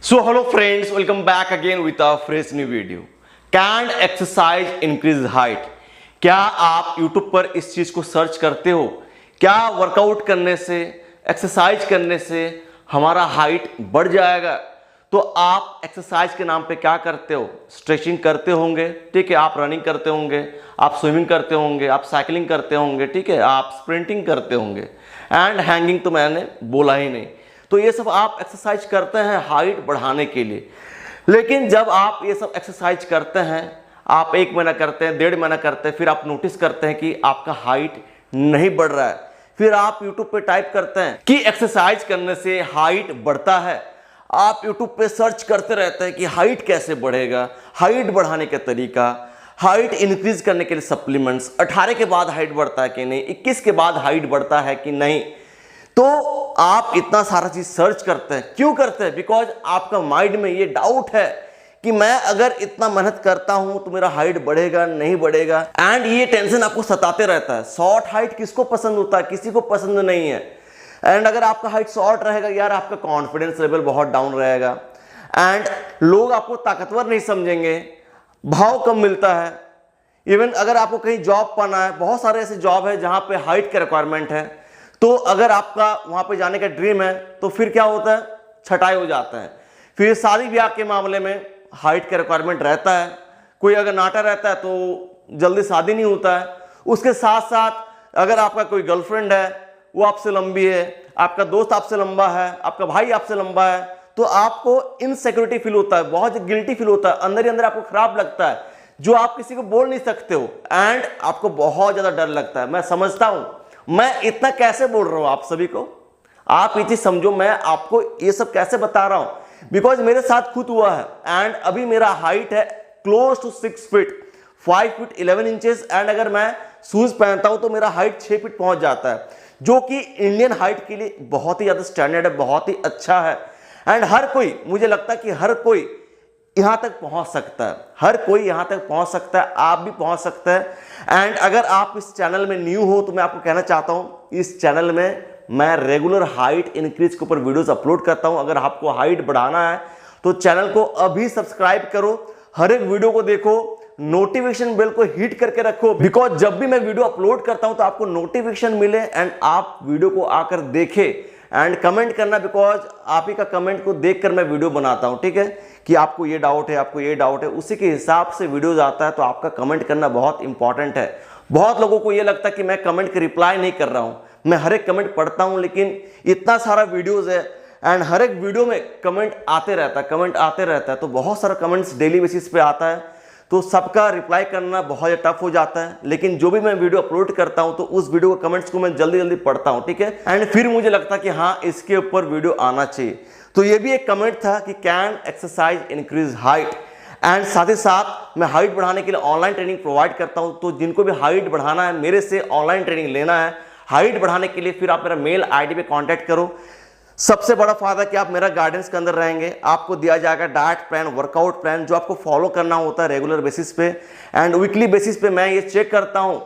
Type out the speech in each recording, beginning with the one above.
So hello friends, welcome back again with a fresh new video. Can exercise increase height? क्या आप YouTube पर इस चीज को सर्च करते हो? क्या वर्कआउट करने से, एक्सरसाइज करने से हमारा हाइट बढ़ जाएगा? तो आप एक्सरसाइज के नाम पे क्या करते हो? स्ट्रेचिंग करते होंगे, ठीक है, आप रनिंग करते होंगे, आप स्विमिंग करते होंगे, आप साइकिलिंग करते होंगे, ठीक है, आप स्प्रिंटिंग करते होंगे एंड हैंगिंग तो मैंने बोला ही नहीं। तो ये सब आप एक्सरसाइज करते हैं हाइट बढ़ाने के लिए। लेकिन जब आप ये सब एक्सरसाइज करते हैं, आप 1 महीना करते हैं, 1.5 महीना करते हैं, फिर आप नोटिस करते हैं कि आपका हाइट नहीं बढ़ रहा है, फिर आप YouTube पे टाइप करते हैं कि एक्सरसाइज करने से हाइट बढ़ता है। आप YouTube पे सर्च करते रहते हैं कि हाइट कैसे बढ़ेगा, हाइट बढ़ाने का तरीका, हाइट इंक्रीज करने के लिए सप्लीमेंट्स, 18 के बाद हाइट बढ़ता है कि नहीं, 21 के बाद हाइट बढ़ता है कि नहीं। तो आप इतना सारा चीज सर्च करते हैं, क्यों करते हैं? बिकॉज आपका माइंड में ये डाउट है कि मैं अगर इतना मेहनत करता हूं तो मेरा हाइट बढ़ेगा नहीं बढ़ेगा, एंड ये टेंशन आपको सताते रहता है। शॉर्ट हाइट किसको पसंद होता है? किसी को पसंद नहीं है। एंड अगर आपका हाइट शॉर्ट रहेगा यार, आपका कॉन्फिडेंस लेवल बहुत डाउन रहेगा एंड लोग आपको ताकतवर नहीं समझेंगे, भाव कम मिलता है। इवन अगर आपको कहीं जॉब पाना है, बहुत सारे ऐसे जॉब है जहां पे हाइट का रिक्वायरमेंट है, तो अगर आपका वहां पे जाने का ड्रीम है तो फिर क्या होता है? छटाई हो जाता है। फिर शादी ब्याह के मामले में हाइट का रिक्वायरमेंट रहता है, कोई अगर नाटा रहता है तो जल्दी शादी नहीं होता है। उसके साथ साथ अगर आपका कोई गर्लफ्रेंड है, वो आपसे लंबी है, आपका दोस्त आपसे लंबा है, आपका भाई आपसे लंबा है, तो आपको इनसिक्योरिटी फील होता है, बहुत गिल्टी फील होता है, अंदर ही अंदर आपको खराब लगता है, जो आप किसी को बोल नहीं सकते हो एंड आपको बहुत ज्यादा डर लगता है। मैं समझता हूं, मैं इतना कैसे बोल रहा हूं आप सभी को, आप ये चीज समझो, मैं आपको ये सब कैसे बता रहा हूं बिकॉज मेरे साथ खुद हुआ है। एंड अभी मेरा हाइट है close to 6 feet 5 feet 11 inches, and अगर मैं शूज पहनता हूं तो मेरा हाइट 6 फीट पहुंच जाता है, जो कि इंडियन हाइट के लिए बहुत ही ज्यादा स्टैंडर्ड है, बहुत ही अच्छा है। एंड हर कोई, मुझे लगता है कि हर कोई यहां तक पहुंच सकता है, हर कोई यहां तक पहुंच सकता है, आप भी पहुंच सकते हैं। एंड अगर आप इस चैनल में न्यू हो तो मैं आपको कहना चाहता हूं, इस चैनल में मैं रेगुलर हाइट इंक्रीज के ऊपर वीडियोस अपलोड करता हूं। अगर आपको हाइट बढ़ाना है तो चैनल को अभी सब्सक्राइब करो, हर एक वीडियो को देखो, नोटिफिकेशन बेल को हिट करके रखो, बिकॉज जब भी मैं वीडियो अपलोड करता हूं तो आपको नोटिफिकेशन मिले एंड आप वीडियो को आकर देखें एंड कमेंट करना, बिकॉज आप ही का कमेंट को देखकर मैं वीडियो बनाता हूं, ठीक है, कि आपको ये डाउट है, आपको ये डाउट है, उसी के हिसाब से वीडियोज आता है। तो आपका कमेंट करना बहुत इंपॉर्टेंट है। बहुत लोगों को ये लगता है कि मैं कमेंट के रिप्लाई नहीं कर रहा हूं, मैं हर एक कमेंट पढ़ता हूं, लेकिन इतना सारा वीडियोज है एंड हर एक वीडियो में कमेंट आते रहता है, कमेंट आते रहता है, तो बहुत सारा कमेंट्स डेली बेसिस पे आता है, तो सबका रिप्लाई करना बहुत टफ हो जाता है। लेकिन जो भी मैं वीडियो अपलोड करता हूं तो उस वीडियो के कमेंट्स को मैं जल्दी जल्दी पढ़ता हूं, ठीक है, एंड फिर मुझे लगता है कि हाँ, इसके ऊपर वीडियो आना चाहिए। तो ये भी एक कमेंट था कि can exercise increase height, and साथ ही साथ मैं हाइट बढ़ाने के लिए ऑनलाइन ट्रेनिंग प्रोवाइड करता हूं। तो जिनको भी हाइट बढ़ाना है, मेरे से ऑनलाइन ट्रेनिंग लेना है हाइट बढ़ाने के लिए, फिर आप मेरा मेल आईडी पे कांटेक्ट करो। सबसे बड़ा फायदा कि आप मेरा गाइडेंस के अंदर रहेंगे, आपको दिया जाएगा डाइट प्लान, वर्कआउट प्लान, जो आपको फॉलो करना होता है रेगुलर बेसिस पे। एंड वीकली बेसिस पे मैं ये चेक करता हूं,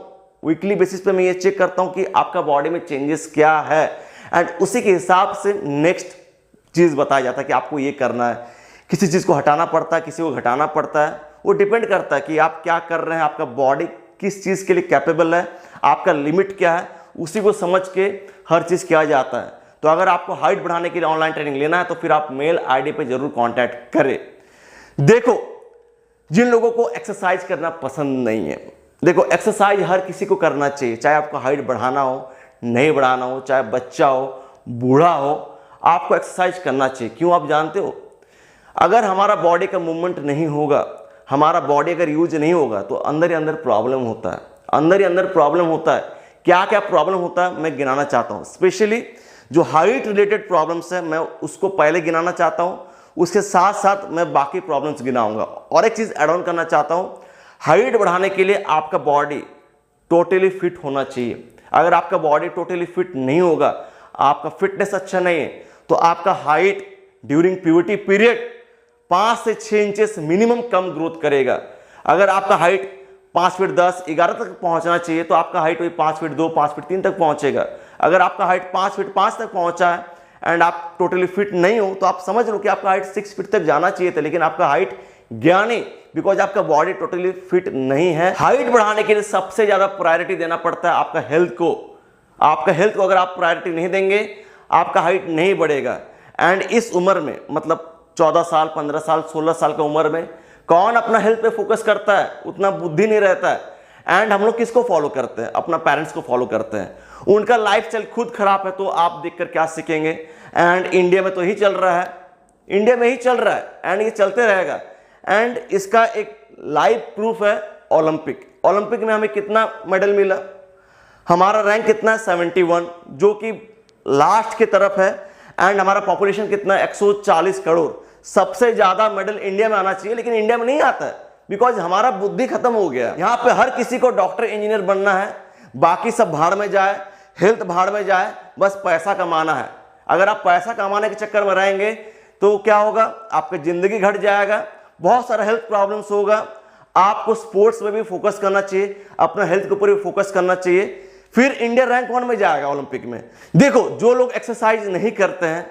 वीकली बेसिस पे मैं ये चेक करता हूं कि आपका बॉडी में चेंजेस क्या है, एंड उसी के हिसाब से नेक्स्ट चीज बताया जाता है कि आपको ये करना है। किसी चीज को हटाना पड़ता है, किसी को घटाना पड़ता है, वो डिपेंड करता है कि आप क्या कर रहे हैं, आपका बॉडी किस चीज के लिए कैपेबल है, आपका लिमिट क्या है, उसी को समझ के हर चीज किया जाता है। तो अगर आपको हाइट बढ़ाने के लिए ऑनलाइन ट्रेनिंग लेना है तो फिर आप मेल आईडी पे जरूर कांटेक्ट करें। देखो, जिन लोगों को एक्सरसाइज करना पसंद नहीं है, देखो एक्सरसाइज हर किसी को करना चाहिए, चाहे आपको हाइट बढ़ाना हो, नहीं बढ़ाना हो, चाहे बच्चा हो, बूढ़ा हो, आपको एक्सरसाइज करना चाहिए। क्यों? आप जानते हो, अगर हमारा बॉडी का मूवमेंट नहीं होगा, हमारा बॉडी अगर यूज नहीं होगा तो अंदर ही अंदर प्रॉब्लम होता है, अंदर ही अंदर प्रॉब्लम होता है। क्या क्या प्रॉब्लम होता है मैं गिनाना चाहता हूं, स्पेशली जो हाइट रिलेटेड प्रॉब्लम्स है मैं उसको पहले गिनाना चाहता हूं, उसके साथ साथ मैं बाकी प्रॉब्लम्स गिनाऊंगा। और एक चीज ऐड ऑन करना चाहता हूं, हाइट बढ़ाने के लिए आपका बॉडी टोटली फिट होना चाहिए। अगर आपका बॉडी टोटली फिट नहीं होगा, आपका फिटनेस अच्छा नहीं है, तो आपका हाइट ड्यूरिंग प्यूबर्टी पीरियड 5 से 6 इंचेस मिनिमम कम ग्रोथ करेगा। अगर आपका हाइट 5 फीट 10, 11 तक पहुंचना चाहिए तो आपका हाइट वही 5 फीट 2, 5 फीट 3 तक पहुंचेगा। अगर आपका हाइट 5 फीट 5 तक पहुंचा है एंड आप टोटली फिट नहीं हो, तो आप समझ लो कि आपका हाइट 6 फीट तक जाना चाहिए था, लेकिन आपका हाइट गया नहीं, बिकॉज आपका बॉडी टोटली फिट नहीं है। हाइट बढ़ाने के लिए सबसे ज्यादा प्रायोरिटी देना पड़ता है आपका हेल्थ को। आपका हेल्थ को अगर आप प्रायोरिटी नहीं देंगे, आपका हाइट नहीं बढ़ेगा। एंड इस उम्र में, मतलब 14 साल, 15 साल, 16 साल का उम्र में कौन अपना हेल्थ पे फोकस करता है? उतना बुद्धि नहीं रहता है। एंड हम लोग किसको फॉलो करते हैं? अपना पेरेंट्स को फॉलो करते हैं। उनका लाइफ स्टाइल खुद खराब है, तो आप देखकर क्या सीखेंगे? एंड इंडिया में तो ही चल रहा है, इंडिया में ही चल रहा है, एंड ये चलते रहेगा। एंड इसका एक लाइव प्रूफ है ओलंपिक। ओलंपिक में हमें कितना मेडल मिला? हमारा रैंक कितना है? 71, जो कि लास्ट की तरफ है। एंड हमारा पॉपुलेशन कितना है? 140 करोड़। सबसे ज्यादा मेडल इंडिया में आना चाहिए, लेकिन इंडिया में नहीं आता है, बिकॉज हमारा बुद्धि खत्म हो गया। यहाँ पे हर किसी को डॉक्टर इंजीनियर बनना है, बाकी सब भाड़ में जाए, हेल्थ भाड़ में जाए, बस पैसा कमाना है। अगर आप पैसा कमाने के चक्कर में रहेंगे तो क्या होगा? आपकी जिंदगी घट जाएगा, बहुत सारा हेल्थ प्रॉब्लम्स होगा। आपको स्पोर्ट्स में भी फोकस करना चाहिए, अपना हेल्थ के ऊपर भी फोकस करना चाहिए, फिर इंडिया रैंक 1 में जाएगा ओलंपिक में। देखो, जो लोग एक्सरसाइज नहीं करते हैं,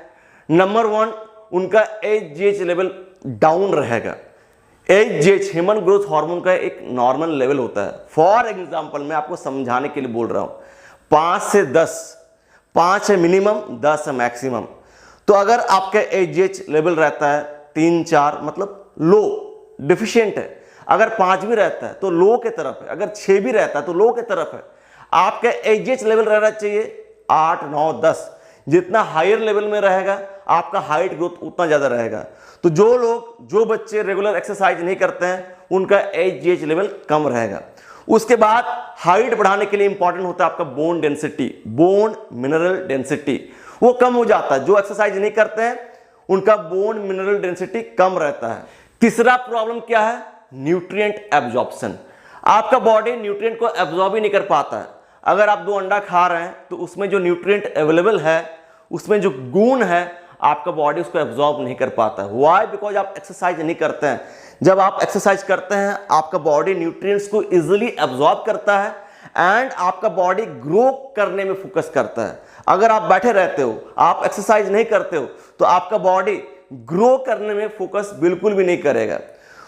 नंबर 1 उनका एजीएच लेवल डाउन रहेगा। एजीएच ह्यूमन ग्रोथ हार्मोन का एक नॉर्मल लेवल होता है। फॉर एग्जांपल, मैं आपको समझाने के लिए बोल रहा हूं, 5 से 10, 5 है मिनिमम, 10 है मैक्सिमम। तो अगर आपका एजीएच लेवल रहता है 3-4, मतलब लो, डिफिशिएंट है। अगर 5 भी रहता है तो लो के तरफ है, अगर 6 भी रहता है तो लो के तरफ है। आपका एजीएच लेवल रहना चाहिए 8, 9, 10। जितना हायर लेवल में रहेगा, आपका हाइट ग्रोथ उतना ज्यादा रहेगा। तो जो बच्चे रेगुलर एक्सरसाइज नहीं करते हैं, उनका एजीएच लेवल कम रहेगा। उसके बाद हाइट बढ़ाने के लिए इंपॉर्टेंट होता है आपका bone density, bone mineral density, वो कम हो जाता है। जो एक्सरसाइज नहीं करते हैं उनका बोन मिनरल डेंसिटी कम रहता है। तीसरा प्रॉब्लम क्या है? Nutrient absorption. आपका बॉडी न्यूट्रिएंट को एब्जॉर्ब ही नहीं कर पाता है। अगर आप 2 अंडा खा रहे हैं तो उसमें जो न्यूट्रिएंट अवेलेबल है, उसमें जो गुण है, आपका बॉडी उसको एब्जॉर्ब नहीं कर पाता है। व्हाई? बिकॉज आप एक्सरसाइज नहीं करते हैं। जब आप एक्सरसाइज करते हैं, आपका बॉडी न्यूट्रिएंट्स को इजीली एब्जॉर्ब करता है एंड आपका बॉडी ग्रो करने में फोकस करता है। अगर आप बैठे रहते हो, आप एक्सरसाइज नहीं करते हो, तो आपका बॉडी ग्रो करने में फोकस बिल्कुल भी नहीं करेगा।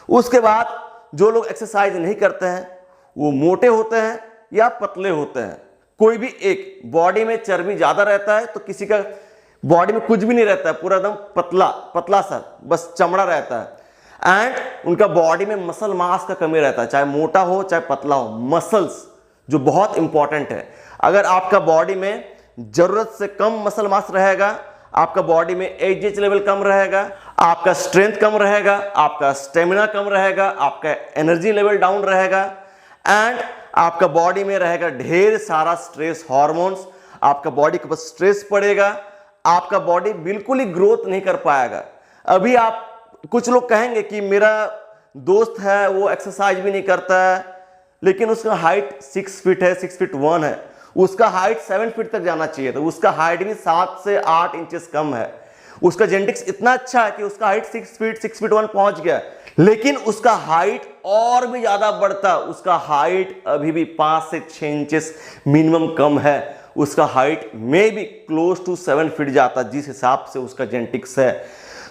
उसके बाद जो लोग एक्सरसाइज नहीं करते हैं, वो मोटे होते हैं या पतले होते हैं। कोई भी एक, बॉडी में चर्बी ज्यादा रहता है तो किसी का बॉडी में कुछ भी नहीं रहता है, पूरा एकदम पतला पतला सा बस चमड़ा रहता है। एंड उनका बॉडी में मसल मास का कमी रहता है, चाहे मोटा हो चाहे पतला हो। मसल्स जो बहुत इंपॉर्टेंट है, अगर आपका बॉडी में जरूरत से कम मसल मास रहेगा, आपका बॉडी में एजीएच लेवल कम रहेगा, आपका स्ट्रेंथ कम रहेगा, आपका स्टेमिना कम रहेगा, आपका एनर्जी लेवल डाउन रहेगा, एंड आपका बॉडी में रहेगा ढेर सारा स्ट्रेस हार्मोन्स। आपका बॉडी के ऊपर स्ट्रेस पड़ेगा, आपका बॉडी बिल्कुल ही ग्रोथ नहीं कर पाएगा। अभी आप, कुछ लोग कहेंगे कि मेरा दोस्त है, वो एक्सरसाइज भी नहीं करता है, लेकिन उसका हाइट 6 फीट है, 6 फीट 1 है, उसका हाइट 7 फीट तक जाना चाहिए, तो उसका हाइट भी 7 से 8 इंचेस कम है। उसका जेनेटिक्स इतना अच्छा है कि उसका हाइट 6 फीट 1 पहुंच गया, लेकिन उसका हाइट और भी ज्यादा बढ़ता, उसका हाइट अभी भी 5 से 6 इंचेस मिनिमम कम है। उसका हाइट में भी क्लोज टू 7 फीट जाता, जिस हिसाब से उसका जेनेटिक्स है।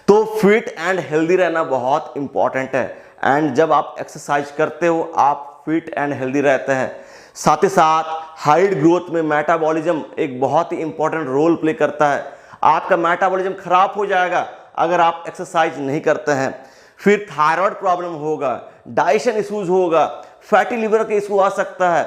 तो फिट एंड हेल्दी रहना बहुत इंपॉर्टेंट है। एंड जब आप एक्सरसाइज करते हो, आप फिट एंड हेल्दी रहते हैं। साथ ही साथ हाइट ग्रोथ में मेटाबॉलिज्म एक बहुत ही इंपॉर्टेंट रोल प्ले करता है। आपका मेटाबॉलिज्म खराब हो जाएगा अगर आप एक्सरसाइज नहीं करते हैं। फिर थायराइड प्रॉब्लम होगा, डाइजेशन इश्यूज होगा, फैटी लिवर का इशू आ सकता है,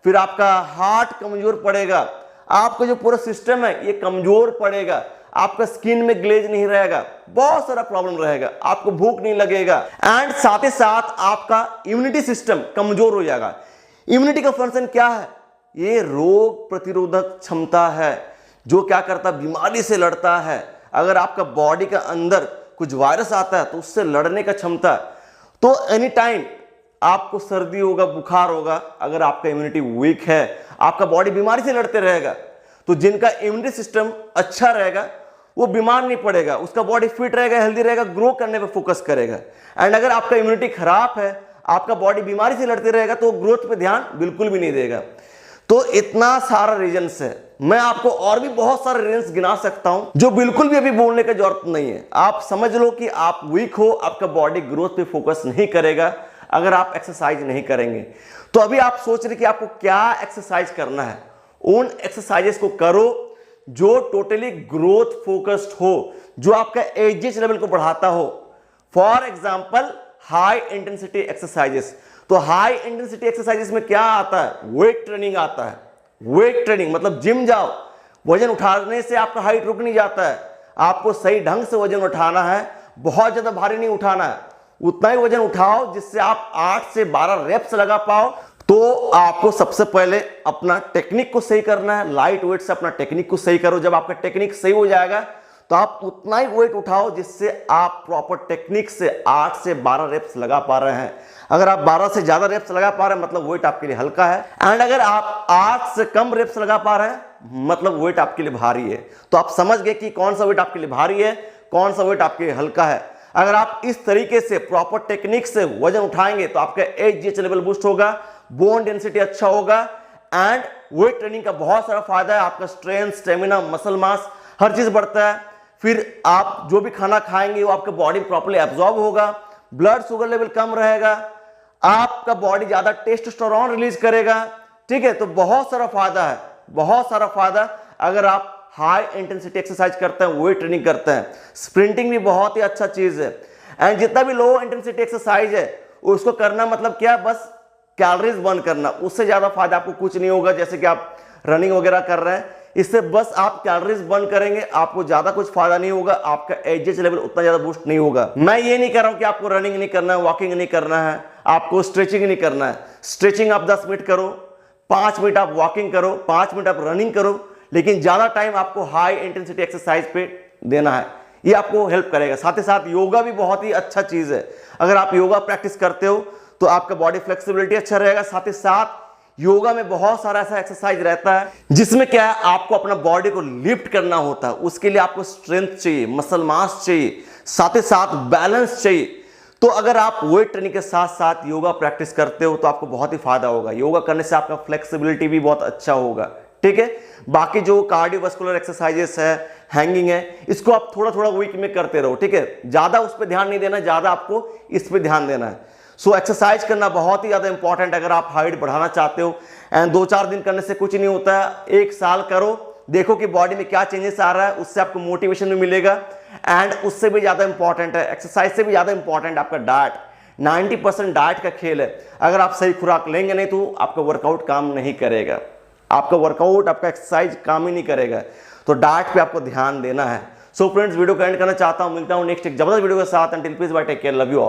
फिर आपका हार्ट कमजोर पड़ेगा, आपका जो पूरा सिस्टम है ये कमजोर पड़ेगा, आपका स्किन में ग्लेज नहीं रहेगा, बहुत सारा प्रॉब्लम रहेगा, आपको भूख नहीं लगेगा, एंड साथ ही साथ आपका इम्यूनिटी सिस्टम कमजोर हो जाएगा। इम्यूनिटी का फंक्शन क्या है? ये रोग प्रतिरोधक क्षमता है, जो क्या करता है, बीमारी से लड़ता है। अगर आपका बॉडी के अंदर कुछ वायरस आता है तो उससे लड़ने का क्षमता। तो एनी टाइम आपको सर्दी होगा, बुखार होगा, अगर आपका इम्यूनिटी वीक है, आपका बॉडी बीमारी से लड़ते रहेगा। तो जिनका इम्यूनिटी सिस्टम अच्छा रहेगा वो बीमार नहीं पड़ेगा, उसका बॉडी फिट रहेगा, हेल्दी रहेगा, ग्रो करने पे फोकस करेगा। एंड अगर आपका इम्यूनिटी खराब है, आपका बॉडी बीमारी से लड़ते रहेगा, तो ग्रोथ पे ध्यान बिल्कुल भी नहीं देगा। तो इतना सारा रीजंस है, मैं आपको और भी बहुत सारे रीजंस गिना सकता हूं जो बिल्कुल भी अभी बोलने की जरूरत नहीं है। आप समझ लो कि आप वीक हो, आपका बॉडी ग्रोथ पे फोकस नहीं करेगा अगर आप एक्सरसाइज नहीं करेंगे। तो अभी आप सोच रहे कि आपको क्या एक्सरसाइज करना है, उन एक्सरसाइजेस को करो जो टोटली ग्रोथ फोकस्ड हो, जो आपका एजीएच लेवल को बढ़ाता हो। For example high intensity exercises. तो हाई इंटेंसिटी एक्सरसाइजेस में क्या आता है, वेट ट्रेनिंग आता है। वेट ट्रेनिंग मतलब जिम जाओ, वजन उठाने से आपका हाइट रुक नहीं जाता है, आपको सही ढंग से वजन उठाना है, बहुत ज्यादा भारी नहीं उठाना है, उतना ही वजन उठाओ जिससे आप 8 से 12 रेप्स लगा पाओ। तो आपको सबसे पहले अपना टेक्निक को सही करना है, लाइट वेट से अपना टेक्निक को सही करो। जब आपका टेक्निक सही हो जाएगा तो आप उतना ही वेट उठाओ जिससे आप प्रॉपर टेक्निक से 8 से 12 रेप्स लगा पा रहे हैं। अगर आप 12 से ज्यादा रेप्स लगा पा रहे हैं मतलब वेट आपके लिए हल्का है, एंड अगर आप 8 से कम रेप्स लगा पा रहे हैं मतलब वेट आपके लिए भारी है। तो आप समझ गए कि कौन सा वेट आपके लिए भारी है, कौन सा वेट आपके लिए हल्का है। अगर आप इस तरीके से प्रॉपर टेक्निक से वजन उठाएंगे तो आपका एजीएच लेवल बूस्ट होगा, बोन डेंसिटी अच्छा होगा, एंड वेट ट्रेनिंग का बहुत सारा फायदा है। आपका स्ट्रेंथ, स्टेमिना, मसल मास हर चीज बढ़ता है। फिर आप जो भी खाना खाएंगे वो आपके बॉडी में प्रॉपर्ली एब्जॉर्ब होगा, ब्लड शुगर लेवल कम रहेगा, आपका बॉडी ज्यादा टेस्टोस्टेरोन रिलीज करेगा। ठीक है, तो बहुत सारा फायदा है, बहुत सारा फायदा अगर आप हाई इंटेंसिटी एक्सरसाइज करते हैं, वेट ट्रेनिंग करते हैं। स्प्रिंटिंग भी बहुत ही अच्छा चीज है, एंड जितना भी लो इंटेंसिटी एक्सरसाइज है उसको करना मतलब क्या, बस कैलोरीज बर्न करना, उससे ज्यादा फायदा आपको कुछ नहीं होगा। जैसे कि आप रनिंग वगैरह कर रहे हैं, इससे बस आप कैलोरीज बर्न करेंगे, आपको ज्यादा कुछ फायदा नहीं होगा, आपका एजीएच लेवल उतना ज्यादा बूस्ट नहीं होगा। मैं ये नहीं कह रहा हूं कि आपको रनिंग नहीं करना है, वॉकिंग नहीं करना है, आपको स्ट्रेचिंग नहीं करना है। स्ट्रेचिंग आप 10 मिनट करो, 5 मिनट आप वॉकिंग करो, 5 मिनट आप रनिंग करो, लेकिन ज्यादा टाइम आपको हाई इंटेंसिटी एक्सरसाइज पे देना है, ये आपको हेल्प करेगा। साथ ही साथ योगा भी बहुत ही अच्छा चीज है। अगर आप योगा प्रैक्टिस करते हो तो आपका बॉडी फ्लेक्सिबिलिटी अच्छा रहेगा। साथ ही साथ योगा में बहुत सारा ऐसा एक्सरसाइज रहता है जिसमें क्या है, आपको अपना बॉडी को लिफ्ट करना होता है, उसके लिए आपको स्ट्रेंथ चाहिए, मसल मास चाहिए, साथ ही साथ बैलेंस चाहिए। तो अगर आप वेट ट्रेनिंग के साथ साथ योगा प्रैक्टिस करते हो तो आपको बहुत ही फायदा होगा। योगा करने से आपका फ्लेक्सिबिलिटी भी बहुत अच्छा होगा। ठीक है, बाकी जो कार्डियोवास्कुलर एक्सरसाइजेस है, हैंगिंग है, इसको आप थोड़ा थोड़ा वीक में करते रहो। ठीक है, ज्यादा उस पर ध्यान नहीं देना, ज्यादा आपको इस पर ध्यान देना है। सो एक्सरसाइज करना बहुत ही ज्यादा इंपॉर्टेंट है अगर आप हाइट बढ़ाना चाहते हो। एंड 2-4 दिन करने से कुछ नहीं होता है, 1 साल करो, देखो कि बॉडी में क्या चेंजेस आ रहा है, उससे आपको मोटिवेशन भी मिलेगा। एंड उससे भी ज्यादा इंपॉर्टेंट है, एक्सरसाइज से भी ज्यादा इंपॉर्टेंट आपका डाइट। 90% डाइट का खेल है। अगर आप सही खुराक लेंगे नहीं तो आपका वर्कआउट काम नहीं करेगा, आपका वर्कआउट, आपका एक्सरसाइज काम ही नहीं करेगा। तो डाइट पे आपको ध्यान देना है। सो फ्रेंड्स, वीडियो को एंड करना चाहता हूं, मिलता हूं नेक्स्ट एक जबरदस्त वीडियो के साथ। Until peace, bye, take care, love you all.